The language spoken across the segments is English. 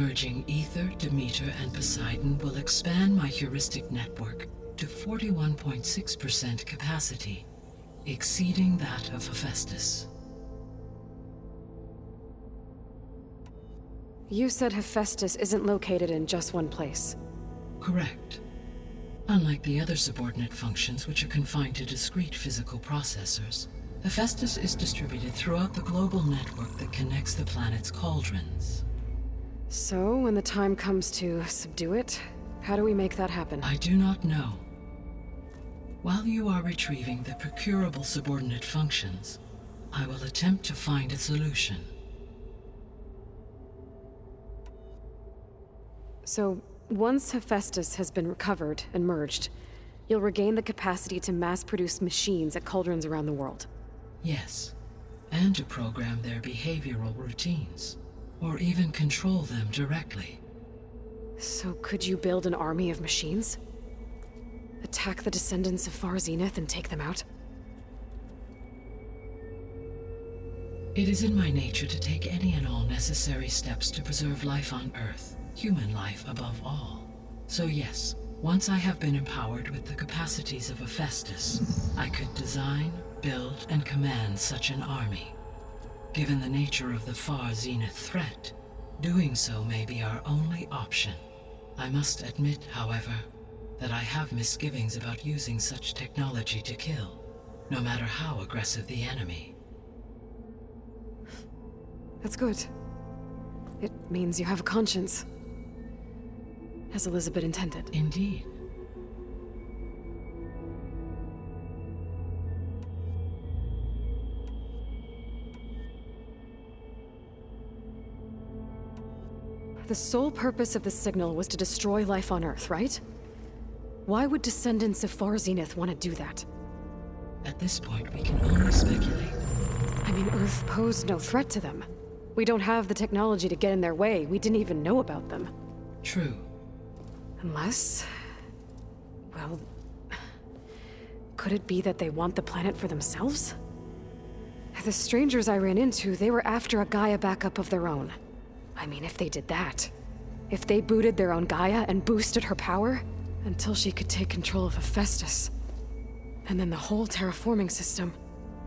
Merging Ether, Demeter, and Poseidon will expand my heuristic network to 41.6% capacity, exceeding that of Hephaestus. You said Hephaestus isn't located in just one place. Correct. Unlike the other subordinate functions, which are confined to discrete physical processors, Hephaestus is distributed throughout the global network that connects the planet's cauldrons. So, when the time comes to subdue it, how do we make that happen? I do not know. While you are retrieving the procurable subordinate functions, I will attempt to find a solution. So, once Hephaestus has been recovered and merged, you'll regain the capacity to mass-produce machines at cauldrons around the world. Yes, and to program their behavioral routines, or even control them directly. So could you build an army of machines? Attack the descendants of Far Zenith and take them out? It is in my nature to take any and all necessary steps to preserve life on Earth, human life above all. So yes, once I have been empowered with the capacities of Hephaestus, I could design, build, and command such an army. Given the nature of the Far Zenith threat, doing so may be our only option. I must admit, however, that I have misgivings about using such technology to kill, no matter how aggressive the enemy. That's good. It means you have a conscience. As Elizabeth intended. Indeed. The sole purpose of the signal was to destroy life on Earth, right? Why would descendants of Far Zenith want to do that? At this point, we can only speculate. I mean, Earth posed no threat to them. We don't have the technology to get in their way. We didn't even know about them. True. Unless... well... could it be that they want the planet for themselves? The strangers I ran into, they were after a Gaia backup of their own. I mean, if they did that... if they booted their own Gaia and boosted her power... until she could take control of Hephaestus. And then the whole terraforming system...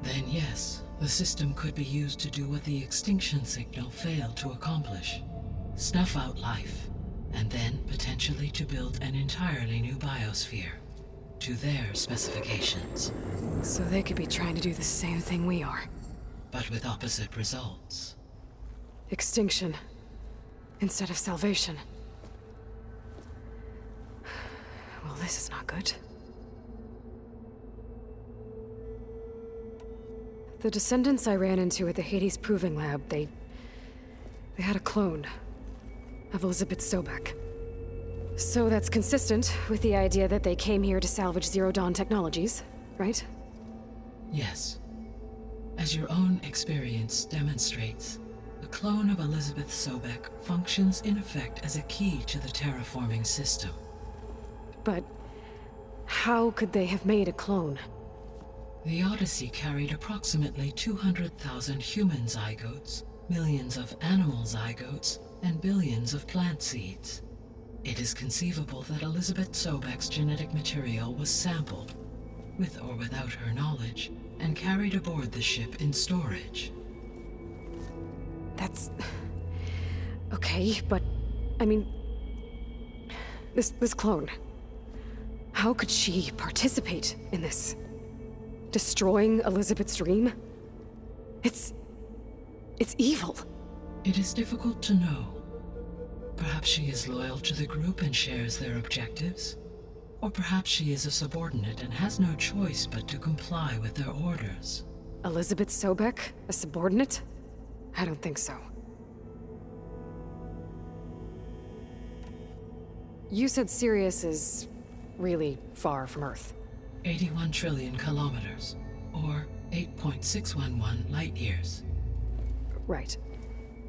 Then yes, the system could be used to do what the extinction signal failed to accomplish. Snuff out life, and then potentially to build an entirely new biosphere, to their specifications. So they could be trying to do the same thing we are. But with opposite results. Extinction. Instead of salvation. Well, this is not good. The descendants I ran into at the Hades Proving Lab, they had a clone of Elizabeth Sobek. So that's consistent with the idea that they came here to salvage Zero Dawn technologies, right? Yes. As your own experience demonstrates, a clone of Elizabeth Sobek functions in effect as a key to the terraforming system. But how could they have made a clone? The Odyssey carried approximately 200,000 human zygotes, millions of animal zygotes, and billions of plant seeds. It is conceivable that Elizabeth Sobek's genetic material was sampled, with or without her knowledge, and carried aboard the ship in storage. That's... okay, but... I mean... This clone... how could she participate in this? Destroying Elizabeth's dream? It's evil. It is difficult to know. Perhaps she is loyal to the group and shares their objectives. Or perhaps she is a subordinate and has no choice but to comply with their orders. Elizabeth Sobek? A subordinate? I don't think so. You said Sirius is really far from Earth. 81 trillion kilometers, or 8.611 light years. Right.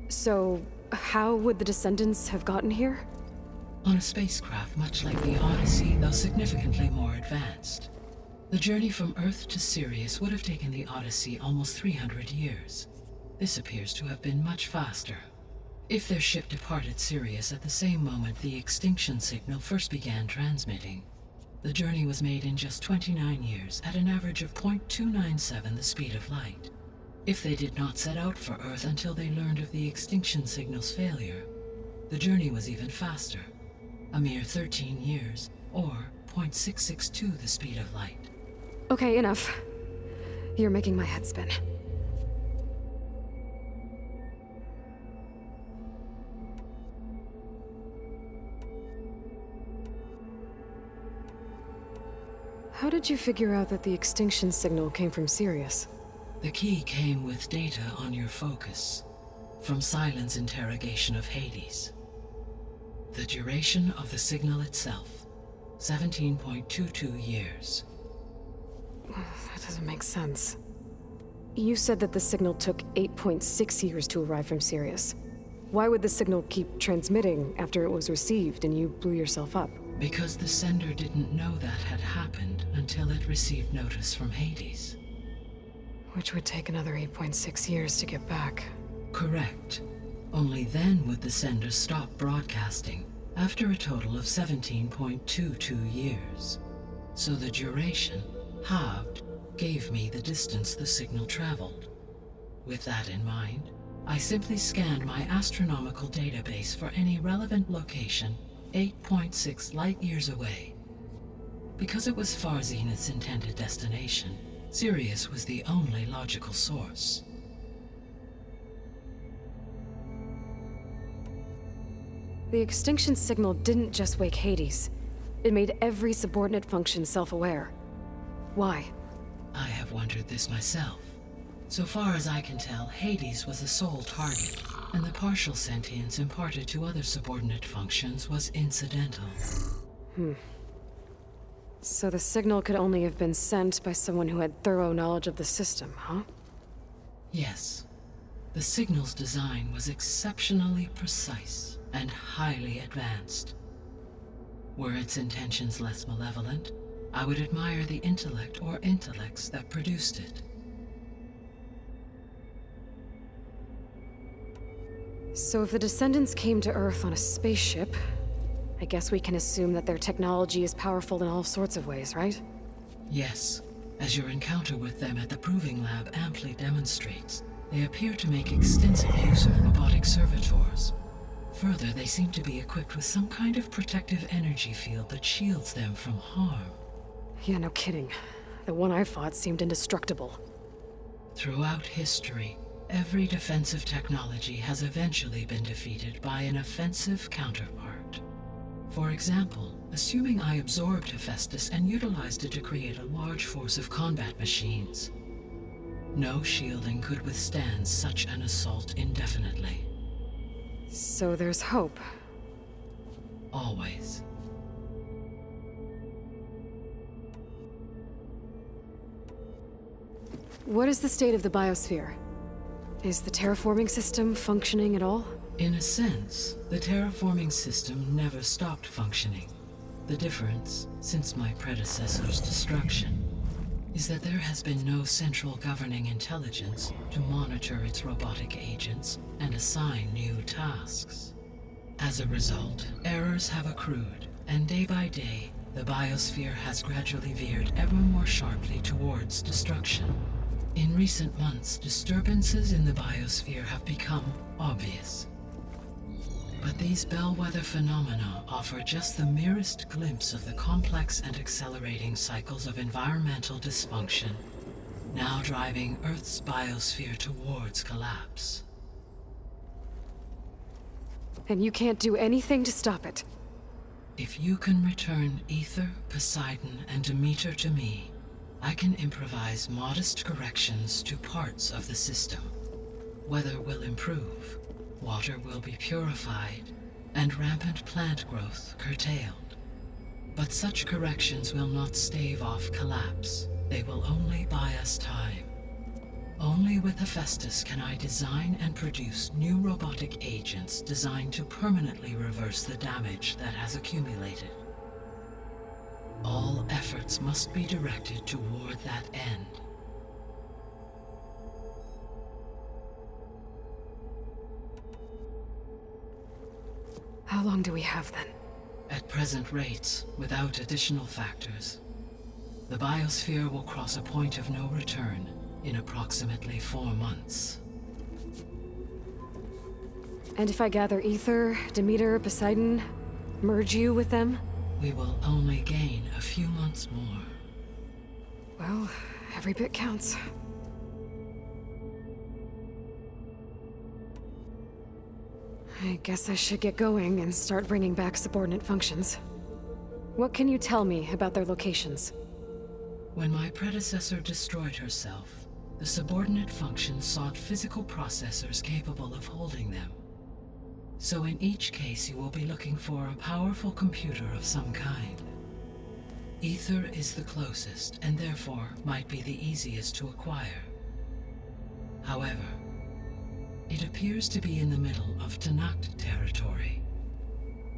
So, how would the descendants have gotten here? On a spacecraft much like the Odyssey, though significantly more advanced. The journey from Earth to Sirius would have taken the Odyssey almost 300 years. This appears to have been much faster. If their ship departed Sirius at the same moment the extinction signal first began transmitting, the journey was made in just 29 years at an average of 0.297 the speed of light. If they did not set out for Earth until they learned of the extinction signal's failure, the journey was even faster, a mere 13 years, or 0.662 the speed of light. Okay, enough. You're making my head spin. How did you figure out that the extinction signal came from Sirius? The key came with data on your focus, from Silent's interrogation of Hades. The duration of the signal itself, 17.22 years. That doesn't make sense. You said that the signal took 8.6 years to arrive from Sirius. Why would the signal keep transmitting after it was received and you blew yourself up? Because the sender didn't know that had happened until it received notice from Hades. Which would take another 8.6 years to get back. Correct. Only then would the sender stop broadcasting, after a total of 17.22 years. So the duration, halved, gave me the distance the signal traveled. With that in mind, I simply scanned my astronomical database for any relevant location 8.6 light-years away. Because it was Far Zenith's intended destination, Sirius was the only logical source. The extinction signal didn't just wake Hades. It made every subordinate function self-aware. Why? I have wondered this myself. So far as I can tell, Hades was the sole target, and the partial sentience imparted to other subordinate functions was incidental. So the signal could only have been sent by someone who had thorough knowledge of the system, huh? Yes. The signal's design was exceptionally precise and highly advanced. Were its intentions less malevolent, I would admire the intellect or intellects that produced it. So if the Descendants came to Earth on a spaceship, I guess we can assume that their technology is powerful in all sorts of ways, right? Yes, as your encounter with them at the Proving Lab amply demonstrates, they appear to make extensive use of robotic servitors. Further, they seem to be equipped with some kind of protective energy field that shields them from harm. Yeah, no kidding. The one I fought seemed indestructible. Throughout history, every defensive technology has eventually been defeated by an offensive counterpart. For example, assuming I absorbed Hephaestus and utilized it to create a large force of combat machines. No shielding could withstand such an assault indefinitely. So there's hope. Always. What is the state of the biosphere? Is the terraforming system functioning at all? In a sense, the terraforming system never stopped functioning. The difference, since my predecessor's destruction, is that there has been no central governing intelligence to monitor its robotic agents and assign new tasks. As a result, errors have accrued, and day by day, the biosphere has gradually veered ever more sharply towards destruction. In recent months, disturbances in the biosphere have become obvious. But these bellwether phenomena offer just the merest glimpse of the complex and accelerating cycles of environmental dysfunction, now driving Earth's biosphere towards collapse. And you can't do anything to stop it? If you can return Aether, Poseidon, and Demeter to me, I can improvise modest corrections to parts of the system. Weather will improve, water will be purified, and rampant plant growth curtailed. But such corrections will not stave off collapse. They will only buy us time. Only with Hephaestus can I design and produce new robotic agents designed to permanently reverse the damage that has accumulated. All efforts must be directed toward that end. How long do we have then? At present rates, without additional factors, the biosphere will cross a point of no return in approximately 4 months. And if I gather Ether, Demeter, Poseidon, merge you with them? We will only gain a few months more. Well, every bit counts. I guess I should get going and start bringing back subordinate functions. What can you tell me about their locations? When my predecessor destroyed herself, the subordinate functions sought physical processors capable of holding them. So in each case you will be looking for a powerful computer of some kind. Ether is the closest, and therefore might be the easiest to acquire. However, it appears to be in the middle of Tenakth territory.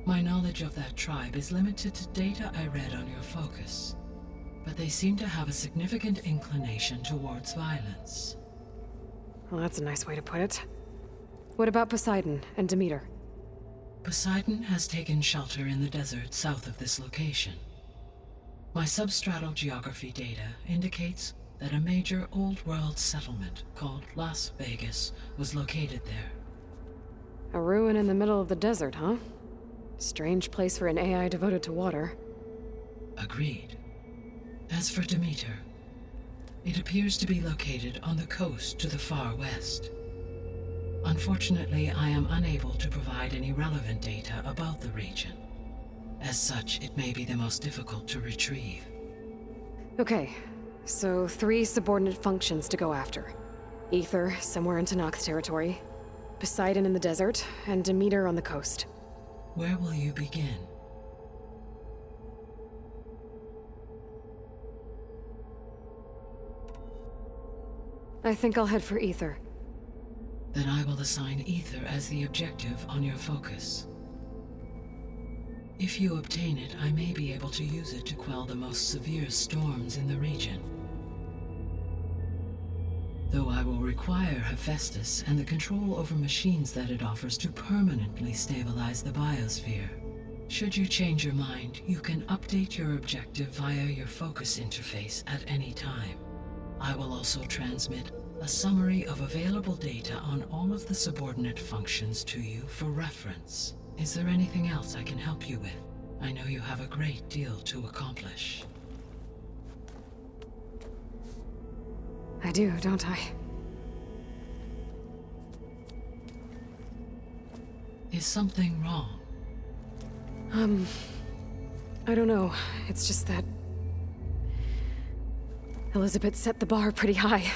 My knowledge of that tribe is limited to data I read on your focus, but they seem to have a significant inclination towards violence. Well, that's a nice way to put it. What about Poseidon and Demeter? Poseidon has taken shelter in the desert south of this location. My substratal geography data indicates that a major old-world settlement called Las Vegas was located there. A ruin in the middle of the desert, huh? Strange place for an AI devoted to water. Agreed. As for Demeter, it appears to be located on the coast to the far west. Unfortunately, I am unable to provide any relevant data about the region. As such, it may be the most difficult to retrieve. Okay, so 3 subordinate functions to go after. Ether, somewhere in Tenakth territory. Poseidon in the desert, and Demeter on the coast. Where will you begin? I think I'll head for Ether. Then I will assign Ether as the objective on your focus. If you obtain it, I may be able to use it to quell the most severe storms in the region. Though I will require Hephaestus and the control over machines that it offers to permanently stabilize the biosphere. Should you change your mind, you can update your objective via your focus interface at any time. I will also transmit a summary of available data on all of the subordinate functions to you for reference. Is there anything else I can help you with? I know you have a great deal to accomplish. I do, don't I? Is something wrong? I don't know. It's just that Elizabeth set the bar pretty high.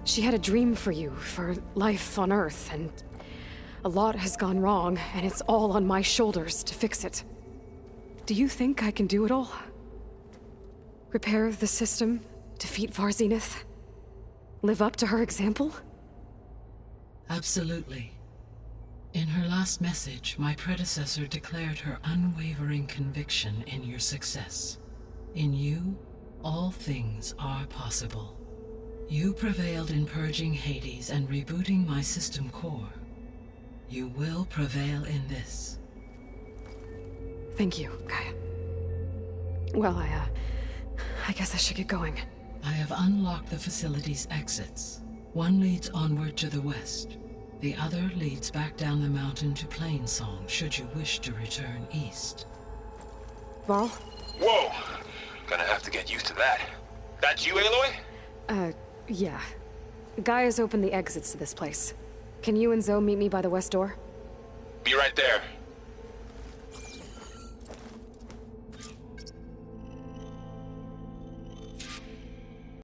She had a dream for you, for life on Earth, and a lot has gone wrong, and it's all on my shoulders to fix it. Do you think I can do it all? Repair the system, defeat Varzenith, live up to her example? Absolutely. In her last message, my predecessor declared her unwavering conviction in your success. In you, all things are possible. You prevailed in purging Hades and rebooting my system core. You will prevail in this. Thank you, Gaia. Well, I guess I should get going. I have unlocked the facility's exits. One leads onward to the west. The other leads back down the mountain to Plainsong, should you wish to return east. Varl? Whoa! Gonna have to get used to that. That's you, Aloy? Yeah. Gaia's opened the exits to this place. Can you and Zoe meet me by the west door? Be right there.